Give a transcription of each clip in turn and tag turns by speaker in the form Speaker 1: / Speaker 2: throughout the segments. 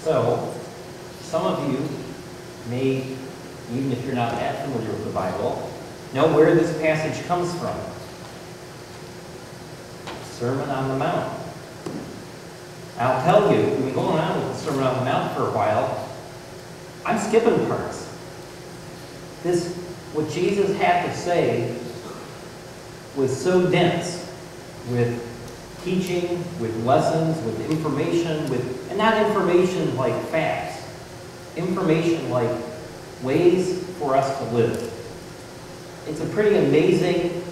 Speaker 1: So, some of you may, even if you're not that familiar with the Bible, know where this passage comes from. Sermon on the Mount. I'll tell you, we've been going on with the Sermon on the Mount for a while. I'm skipping parts. What Jesus had to say was so dense with teaching, with lessons, with information, and not information like facts, information like ways for us to live. It's a pretty amazing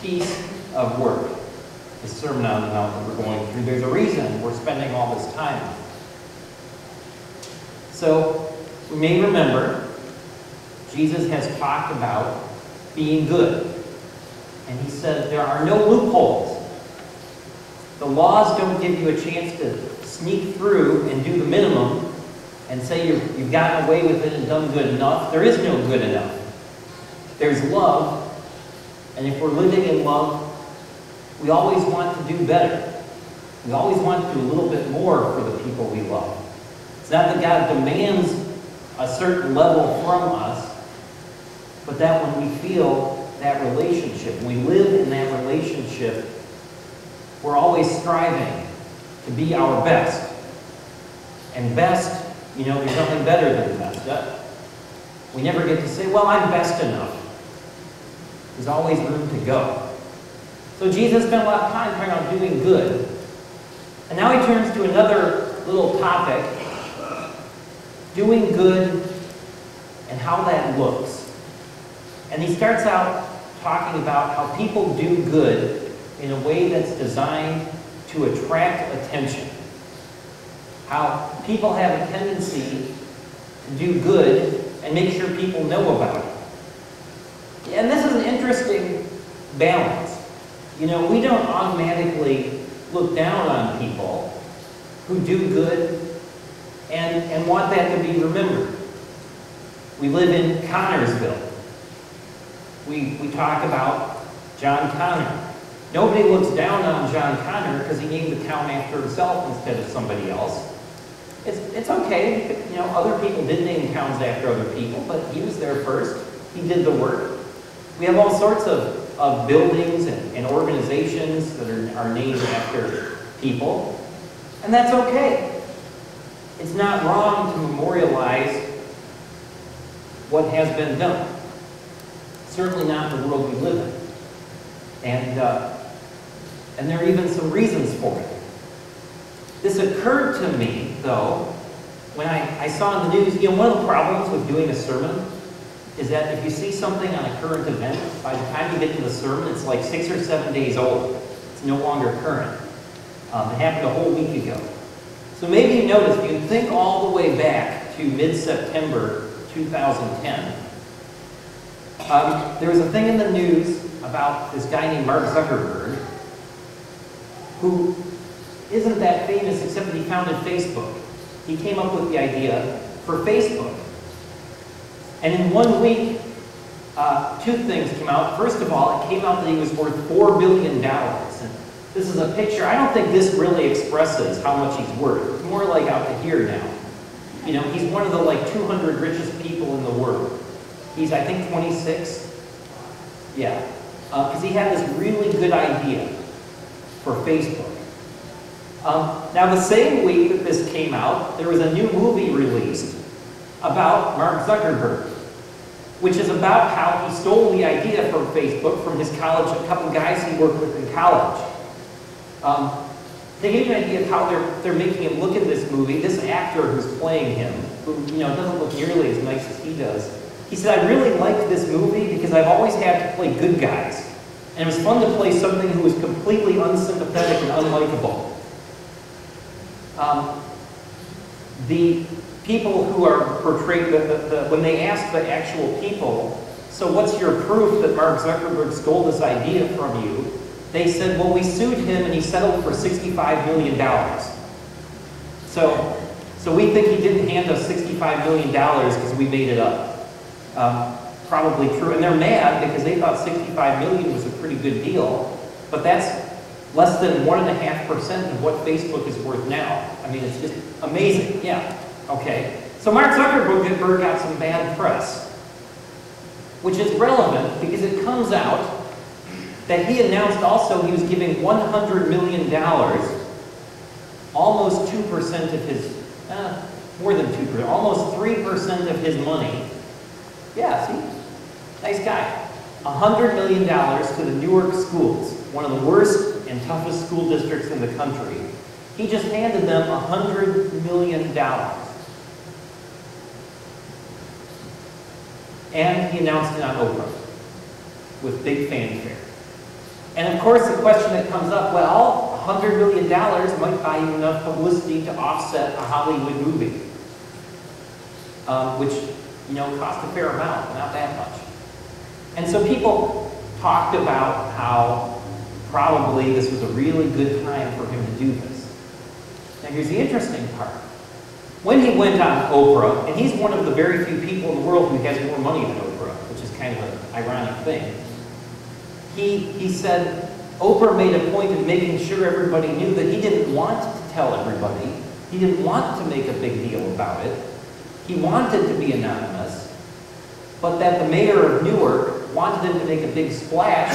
Speaker 1: piece of work, the Sermon on the Mount that we're going through. There's a reason we're spending all this time on it. So, we may remember, Jesus has talked about being good. And he said there are no loopholes. The laws don't give you a chance to sneak through and do the minimum and say you've gotten away with it and done good enough. There is no good enough. There's love. And if we're living in love, we always want to do better. We always want to do a little bit more for the people we love. It's not that God demands a certain level from us, but that when we feel that relationship, when we live in that relationship, we're always striving to be our best. And best, there's nothing better than best. We never get to say, well, I'm best enough. There's always room to go. So Jesus spent a lot of time talking about doing good. And now he turns to another little topic, doing good and how that looks. And he starts out talking about how people do good in a way that's designed to attract attention. How people have a tendency to do good and make sure people know about it. And this is an interesting balance. We don't automatically look down on people who do good and want that to be remembered. We live in Connorsville. We talk about John Connor. Nobody looks down on John Connor because he named the town after himself instead of somebody else. It's okay. Other people did name towns after other people, but he was there first. He did the work. We have all sorts of buildings and organizations that are named after people, and that's okay. It's not wrong to memorialize what has been done. Certainly not the world we live in. And there are even some reasons for it. This occurred to me, though, when I saw in the news, one of the problems with doing a sermon is that if you see something on a current event, by the time you get to the sermon, it's like 6 or 7 days old. It's no longer current. It happened a whole week ago. So maybe you noticed, if you think all the way back to mid-September 2010, there was a thing in the news about this guy named Mark Zuckerberg, who isn't that famous except that he founded Facebook. He came up with the idea for Facebook. And in 1 week, 2 things came out. First of all, it came out that he was worth $4 billion. And this is a picture. I don't think this really expresses how much he's worth. It's more like out to here now. He's one of the 200 richest people in the world. He's, I think, 26. Yeah. Because he had this really good idea for Facebook. Now, the same week that this came out, there was a new movie released about Mark Zuckerberg, which is about how he stole the idea from Facebook from his college, a couple guys he worked with in college. They gave you an idea of how they're making him look in this movie. This actor who's playing him, who doesn't look nearly as nice as he does, he said, I really liked this movie because I've always had to play good guys. And it was fun to play something who was completely unsympathetic and unlikable. The people who are portrayed, when they ask the actual people, so what's your proof that Mark Zuckerberg stole this idea from you? They said, well, we sued him and he settled for $65 million. So we think he didn't hand us $65 million because we made it up. Probably true. And they're mad because they thought $65 million was a pretty good deal, but that's less than 1.5% of what Facebook is worth now. I mean, it's just amazing. Yeah. Okay, so Mark Zuckerberg got some bad press, which is relevant because it comes out that he announced also he was giving $100 million, almost 2% of his, more than 2%, almost 3% of his money. Yeah, see? Nice guy. $100 million to the Newark schools, one of the worst and toughest school districts in the country. He just handed them $100 million. And he announced it on Oprah with big fanfare. And of course the question that comes up, well, $100 million might buy you enough publicity to offset a Hollywood movie, which, you know, cost a fair amount, not that much. And so people talked about how probably this was a really good time for him to do this. Now here's the interesting part. When he went on Oprah, and he's one of the very few people in the world who has more money than Oprah, which is kind of an ironic thing, he said Oprah made a point of making sure everybody knew that he didn't want to tell everybody. He didn't want to make a big deal about it. He wanted to be anonymous, but that the mayor of Newark wanted him to make a big splash,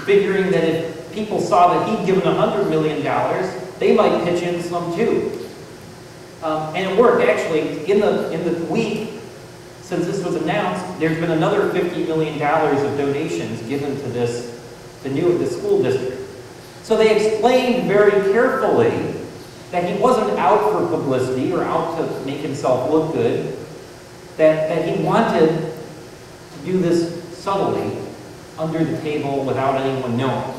Speaker 1: figuring that if people saw that he'd given $100 million, they might pitch in some too. And it worked, actually. In the week since this was announced, there's been another $50 million of donations given to the school district. So they explained very carefully that he wasn't out for publicity or out to make himself look good, that he wanted to do this subtly, under the table, without anyone knowing.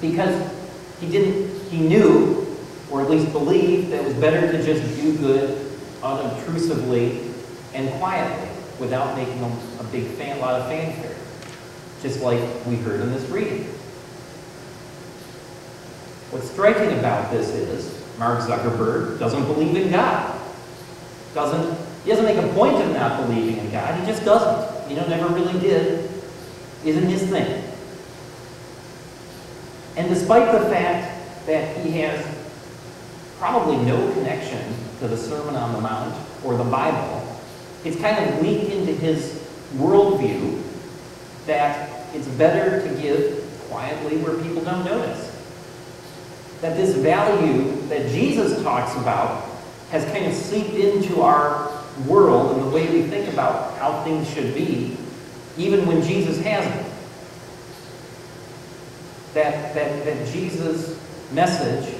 Speaker 1: Because he knew, or at least believed, that it was better to just do good unobtrusively and quietly, without making a lot of fanfare, just like we heard in this reading. What's striking about this is Mark Zuckerberg doesn't believe in God. He doesn't make a point of not believing in God. He just doesn't. You know, never really did. Isn't his thing. And despite the fact that he has probably no connection to the Sermon on the Mount or the Bible, it's kind of leaked into his worldview that it's better to give quietly where people don't notice. That this value that Jesus talks about has kind of seeped into our world and the way we think about how things should be, even when Jesus hasn't. That Jesus' message,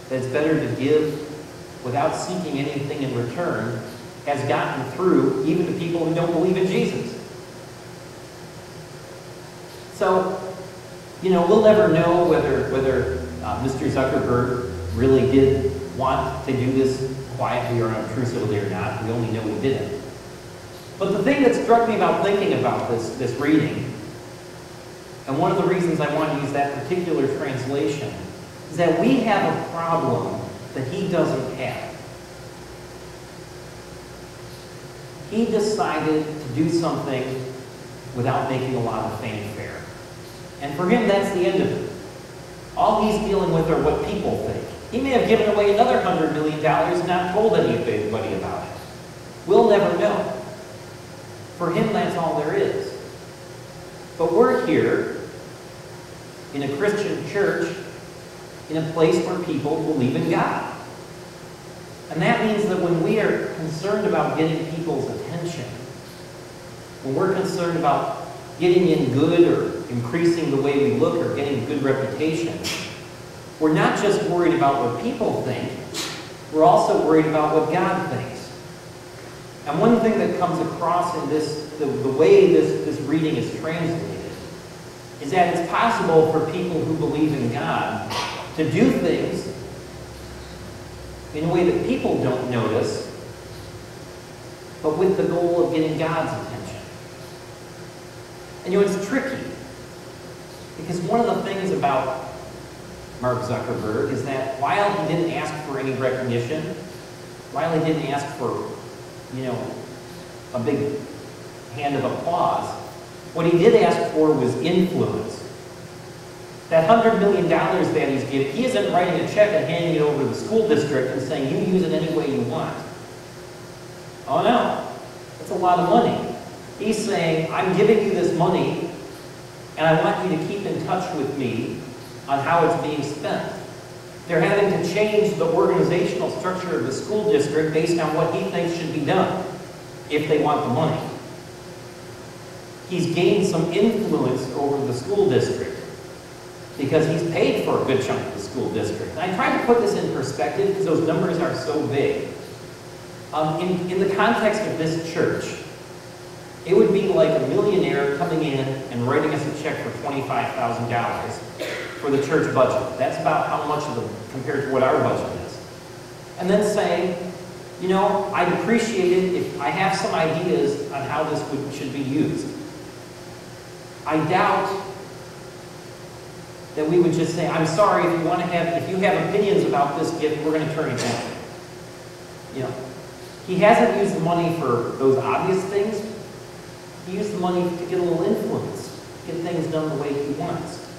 Speaker 1: that it's better to give without seeking anything in return, has gotten through even to people who don't believe in Jesus. So, you know, we'll never know whether Mr. Zuckerberg really did want to do this quietly or unobtrusively or not. We only know he didn't. But the thing that struck me about thinking about this reading, and one of the reasons I want to use that particular translation, is that we have a problem that he doesn't have. He decided to do something without making a lot of fanfare. And for him, that's the end of it. All he's dealing with are what people think. He may have given away another $100 million and not told anybody about it. We'll never know. For him, that's all there is. But we're here in a Christian church in a place where people believe in God. And that means that when we are concerned about getting people's attention, when we're concerned about getting in good or increasing the way we look or getting a good reputation, we're not just worried about what people think, we're also worried about what God thinks. And one thing that comes across in this, the way this reading is translated, is that it's possible for people who believe in God to do things in a way that people don't notice, but with the goal of getting God's attention. And you know, it's tricky, because one of the things about Mark Zuckerberg is that while he didn't ask for any recognition, while he didn't ask for, you know, a big hand of applause, what he did ask for was influence. That $100 million that he's giving, he isn't writing a check and handing it over to the school district and saying, you use it any way you want. Oh no, that's a lot of money. He's saying, I'm giving you this money, and I want you to keep in touch with me on how it's being spent. They're having to change the organizational structure of the school district based on what he thinks should be done, if they want the money. He's gained some influence over the school district because he's paid for a good chunk of the school district. And I tried to put this in perspective because those numbers are so big. In the context of this church, it would be like a millionaire coming in and writing us a check for $25,000 for the church budget. That's about how much of the, compared to what our budget is. And then saying, you know, I'd appreciate it if I have some ideas on how this should be used. I doubt that we would just say, I'm sorry, if you have opinions about this gift, we're going to turn it down. You know, he hasn't used the money for those obvious things. He used the money to get a little influence, get things done the way he wants.